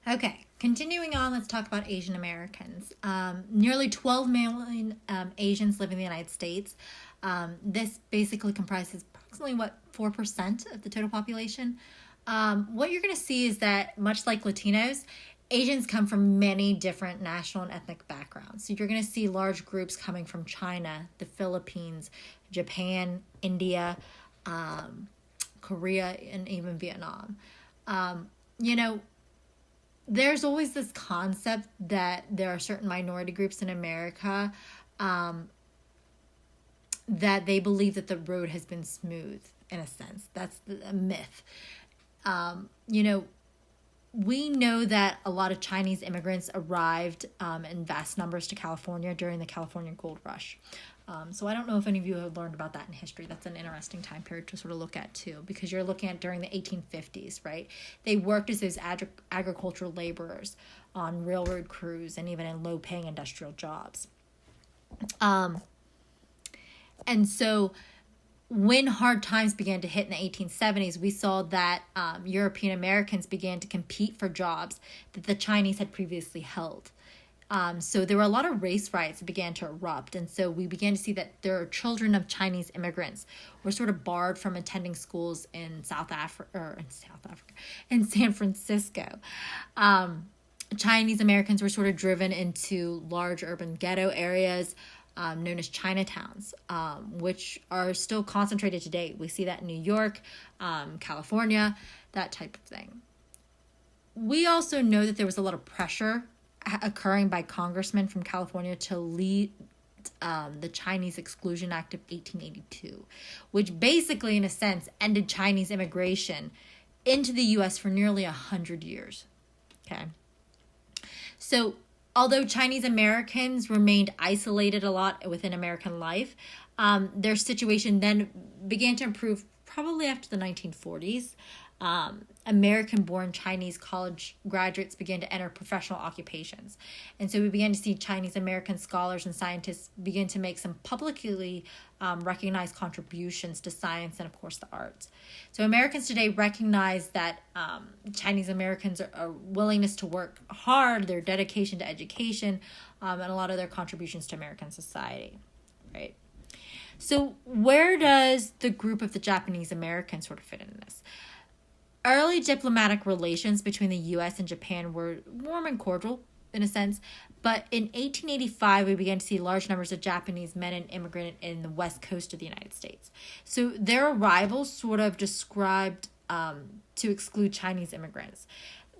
Okay, continuing on, let's talk about Asian Americans. Nearly 12 million Asians live in the United States. This basically comprises approximately, 4% of the total population. What you're going to see is that, much like Latinos, Asians come from many different national and ethnic backgrounds. So you're going to see large groups coming from China, the Philippines, Japan, India, Korea, and even Vietnam. You know, there's always this concept that there are certain minority groups in America that they believe that the road has been smooth, in a sense. That's a myth. You know, we know that a lot of Chinese immigrants arrived in vast numbers to California during the California Gold Rush. So I don't know if any of you have learned about that in history. That's an interesting time period to sort of look at too, because you're looking at during the 1850s, right? They worked as those agricultural laborers on railroad crews and even in low-paying industrial jobs. And so when hard times began to hit in the 1870s, we saw that European Americans began to compete for jobs that the Chinese had previously held. So there were a lot of race riots that began to erupt. And so we began to see that there are children of Chinese immigrants were sort of barred from attending schools in in San Francisco. Chinese Americans were sort of driven into large urban ghetto areas known as Chinatowns, which are still concentrated today. We see that in New York, California, that type of thing. We also know that there was a lot of pressure occurring by congressmen from California to lead the Chinese Exclusion Act of 1882, which basically, in a sense, ended Chinese immigration into the U.S. for nearly 100 years. Okay. So although Chinese Americans remained isolated a lot within American life, their situation then began to improve probably after the 1940s. American-born Chinese college graduates began to enter professional occupations. And so we began to see Chinese American scholars and scientists begin to make some publicly recognized contributions to science and, of course, the arts. So Americans today recognize that Chinese Americans' are willingness to work hard, their dedication to education, and a lot of their contributions to American society, right? So where does the group of the Japanese Americans sort of fit in this? Early diplomatic relations between the U.S. and Japan were warm and cordial, in a sense, but in 1885, we began to see large numbers of Japanese men and immigrants in the west coast of the United States. So their arrival sort of described to exclude Chinese immigrants.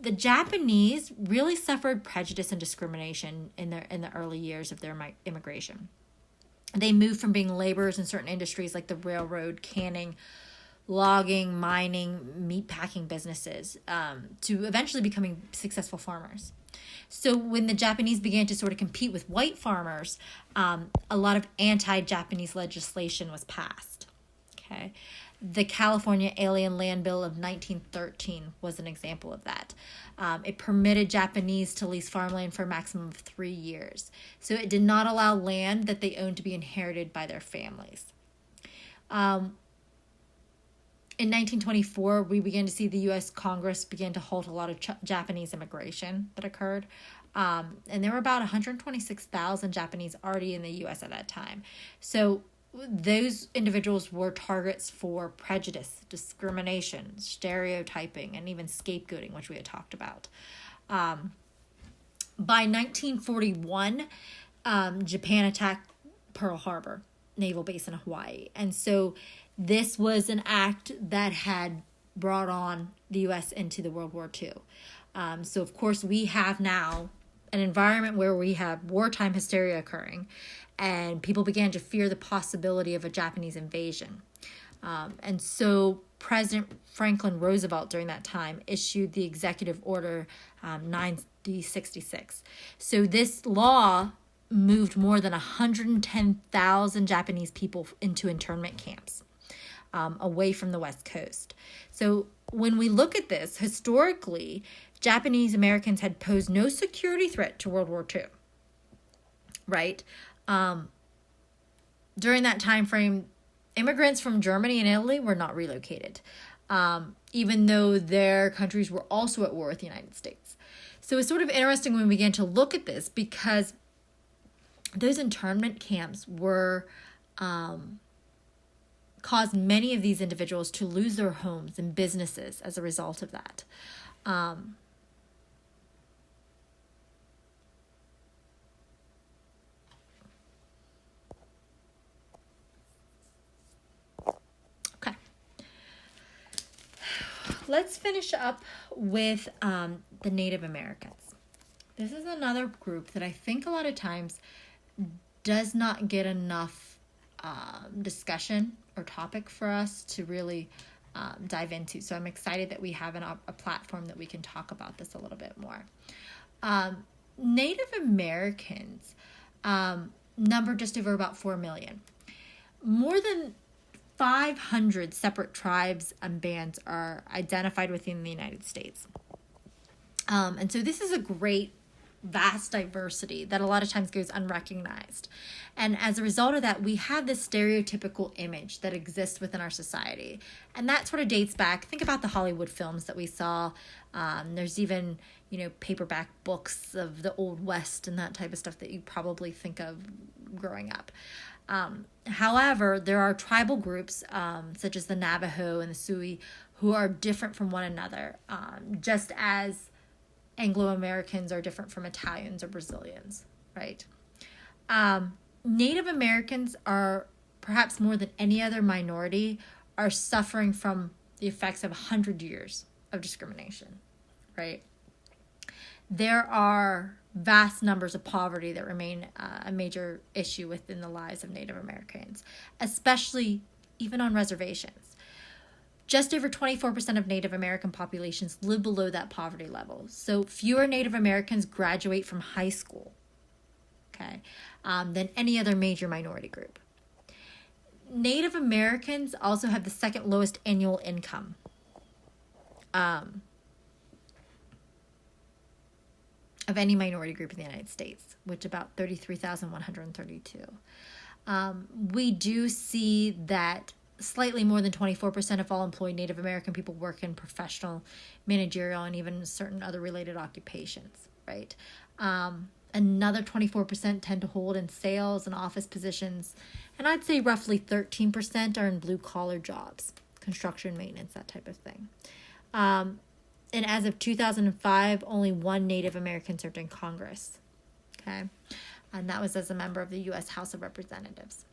The Japanese really suffered prejudice and discrimination in the early years of their immigration. They moved from being laborers in certain industries like the railroad, canning, logging, mining, meatpacking businesses to eventually becoming successful farmers. So when the Japanese began to sort of compete with white farmers, a lot of anti-Japanese legislation was passed. Okay, the California Alien Land Bill of 1913 was an example of that. It permitted Japanese to lease farmland for a maximum of 3 years. So it did not allow land that they owned to be inherited by their families. In 1924, we began to see the U.S. Congress begin to halt a lot of Japanese immigration that occurred. And there were about 126,000 Japanese already in the U.S. at that time. So those individuals were targets for prejudice, discrimination, stereotyping, and even scapegoating, which we had talked about. By 1941, Japan attacked Pearl Harbor naval base in Hawaii. And so this was an act that had brought on the U.S. into the World War II. So, of course, we have now an environment where we have wartime hysteria occurring, and people began to fear the possibility of a Japanese invasion. And so President Franklin Roosevelt during that time issued the Executive Order 9066. So this law moved more than 110,000 Japanese people into internment camps away from the West Coast. So when we look at this, historically, Japanese Americans had posed no security threat to World War II, right? During that time frame, immigrants from Germany and Italy were not relocated. even though their countries were also at war with the United States. So it's sort of interesting when we began to look at this, because those internment camps were caused many of these individuals to lose their homes and businesses as a result of that. Okay. Let's finish up with the Native Americans. This is another group that I think a lot of times does not get enough discussion or topic for us to really dive into. So I'm excited that we have a platform that we can talk about this a little bit more. Native Americans number just over about 4 million. More than 500 separate tribes and bands are identified within the United States. And so this is a great, vast diversity that a lot of times goes unrecognized. And as a result of that, we have this stereotypical image that exists within our society. And that sort of dates back. Think about the Hollywood films that we saw. There's even, paperback books of the Old West and that type of stuff that you probably think of growing up. However, there are tribal groups such as the Navajo and the Sioux who are different from one another, just as Anglo-Americans are different from Italians or Brazilians, right? Native Americans are, perhaps more than any other minority, are suffering from the effects of 100 years of discrimination, right? There are vast numbers of poverty that remain a major issue within the lives of Native Americans, especially even on reservations. Just over 24% of Native American populations live below that poverty level. So fewer Native Americans graduate from high school, okay, than any other major minority group. Native Americans also have the second lowest annual income. Of any minority group in the United States, which about 33,132. We do see that slightly more than 24% of all employed Native American people work in professional, managerial, and even certain other related occupations, right? Another 24% tend to hold in sales and office positions, and I'd say roughly 13% are in blue-collar jobs, construction, maintenance, that type of thing. And as of 2005, only one Native American served in Congress, okay? And that was as a member of the U.S. House of Representatives.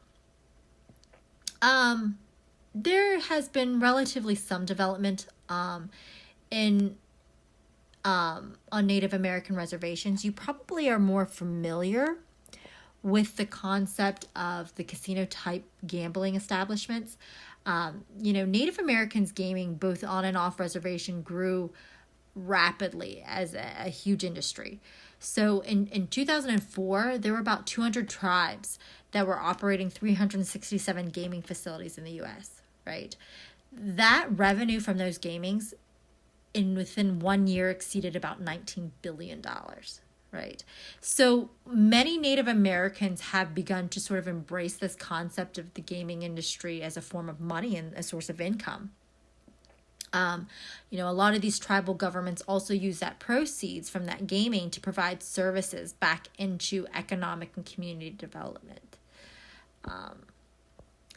There has been relatively some development on Native American reservations. You probably are more familiar with the concept of the casino-type gambling establishments. Native Americans gaming both on and off reservation grew rapidly as a huge industry. So in 2004, there were about 200 tribes that were operating 367 gaming facilities in the U.S., right? That revenue from those gamings within 1 year exceeded about $19 billion, right? So many Native Americans have begun to sort of embrace this concept of the gaming industry as a form of money and a source of income. A lot of these tribal governments also use that proceeds from that gaming to provide services back into economic and community development.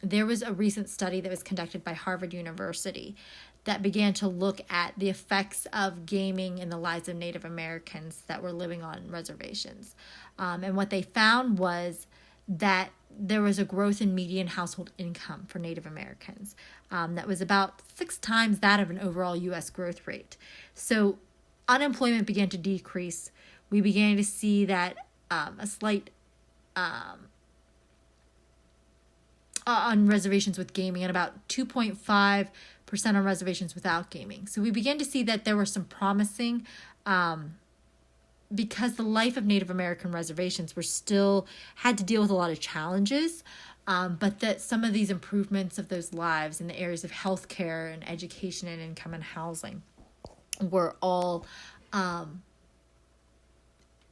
There was a recent study that was conducted by Harvard University that began to look at the effects of gaming in the lives of Native Americans that were living on reservations. And what they found was that there was a growth in median household income for Native Americans that was about 6 times that of an overall U.S. growth rate. So unemployment began to decrease. We began to see that a slight on reservations with gaming and about 2.5% on reservations without gaming. So we began to see that there were some promising because the life of Native American reservations had to deal with a lot of challenges, but that some of these improvements of those lives in the areas of healthcare and education and income and housing were all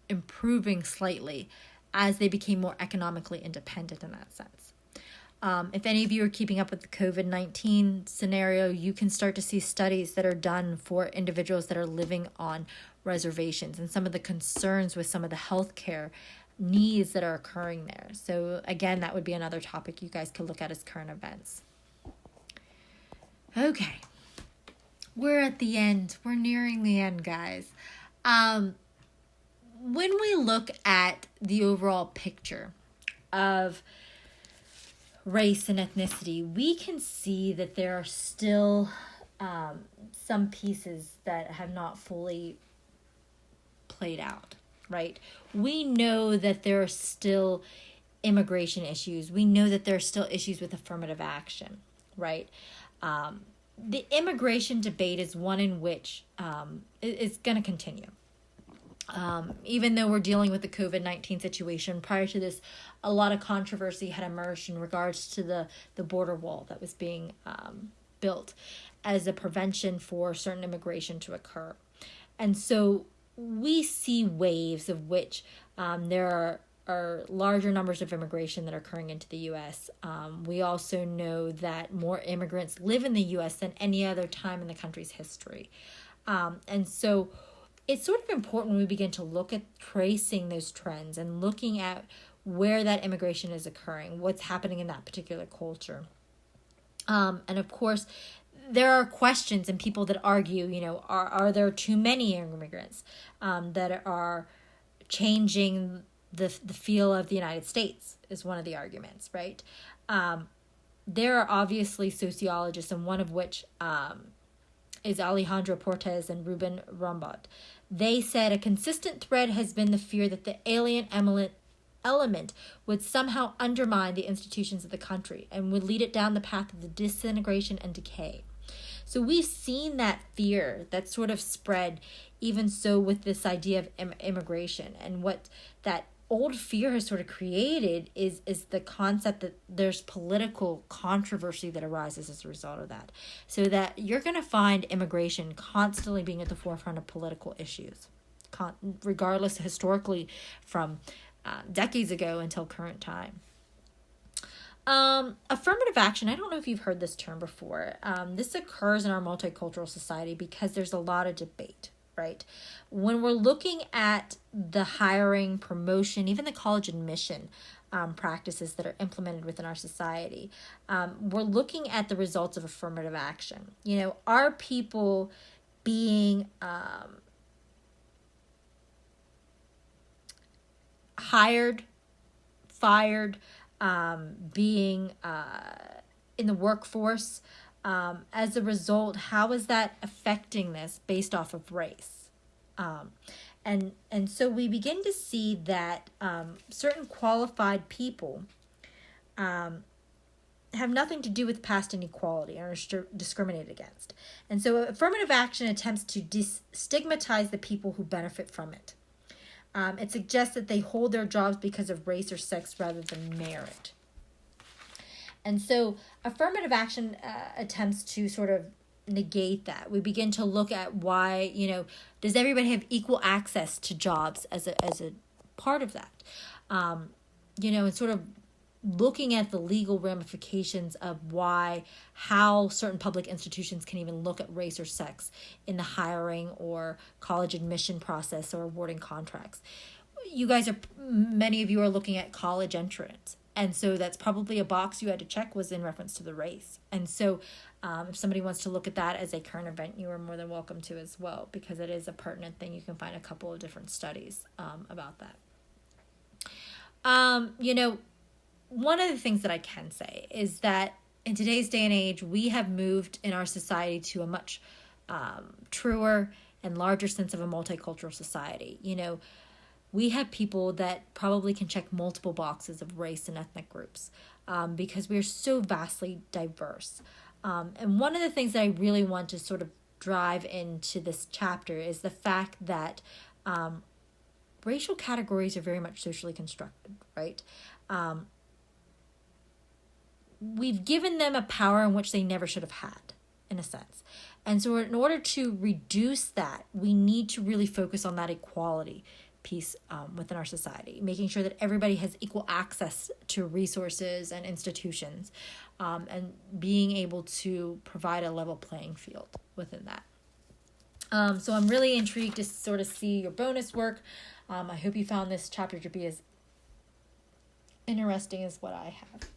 improving slightly as they became more economically independent in that sense. If any of you are keeping up with the COVID-19 scenario, you can start to see studies that are done for individuals that are living on reservations and some of the concerns with some of the healthcare needs that are occurring there. So again, that would be another topic you guys could look at as current events. Okay. We're at the end. We're nearing the end, guys. When we look at the overall picture of race and ethnicity, we can see that there are still some pieces that have not fully played out, right? We know that there are still immigration issues. We know that there are still issues with affirmative action, right? The immigration debate is one in which it's going to continue. Even though we're dealing with the COVID-19 situation, prior to this, a lot of controversy had emerged in regards to the border wall that was being built as a prevention for certain immigration to occur. And so we see waves of which there are larger numbers of immigration that are occurring into the U.S. We also know that more immigrants live in the U.S. than any other time in the country's history. And so it's sort of important when we begin to look at tracing those trends and looking at where that immigration is occurring, what's happening in that particular culture. And of course, there are questions and people that argue, are there too many immigrants that are changing the feel of the United States is one of the arguments, right? There are obviously sociologists, and one of which is Alejandro Portes and Ruben Rombot. They said a consistent thread has been the fear that the alien element would somehow undermine the institutions of the country and would lead it down the path of the disintegration and decay. So we've seen that fear that sort of spread even so with this idea of immigration, and what that old fear has sort of created is the concept that there's political controversy that arises as a result of that. So that you're going to find immigration constantly being at the forefront of political issues, regardless historically from decades ago until current time. Affirmative action, I don't know if you've heard this term before. This occurs in our multicultural society because there's a lot of debate, right? When we're looking at the hiring, promotion, even the college admission practices that are implemented within our society, we're looking at the results of affirmative action. Are people being hired, fired, being in the workforce? As a result, how is that affecting this based off of race? And so we begin to see that certain qualified people have nothing to do with past inequality or are discriminated against. And so affirmative action attempts to stigmatize the people who benefit from it. It suggests that they hold their jobs because of race or sex rather than merit. And so affirmative action attempts to sort of negate that. We begin to look at why, does everybody have equal access to jobs as a part of that? And sort of looking at the legal ramifications of how certain public institutions can even look at race or sex in the hiring or college admission process or awarding contracts. Many of you are looking at college entrance. And so that's probably a box you had to check was in reference to the race. And so if somebody wants to look at that as a current event, you are more than welcome to as well, because it is a pertinent thing. You can find a couple of different studies about that. One of the things that I can say is that in today's day and age, we have moved in our society to a much truer and larger sense of a multicultural society. We have people that probably can check multiple boxes of race and ethnic groups because we're so vastly diverse. And one of the things that I really want to sort of drive into this chapter is the fact that racial categories are very much socially constructed, right? We've given them a power in which they never should have had, in a sense. And so in order to reduce that, we need to really focus on that equality piece within our society, making sure that everybody has equal access to resources and institutions, and being able to provide a level playing field within that. So I'm really intrigued to sort of see your bonus work. I hope you found this chapter to be as interesting as what I have.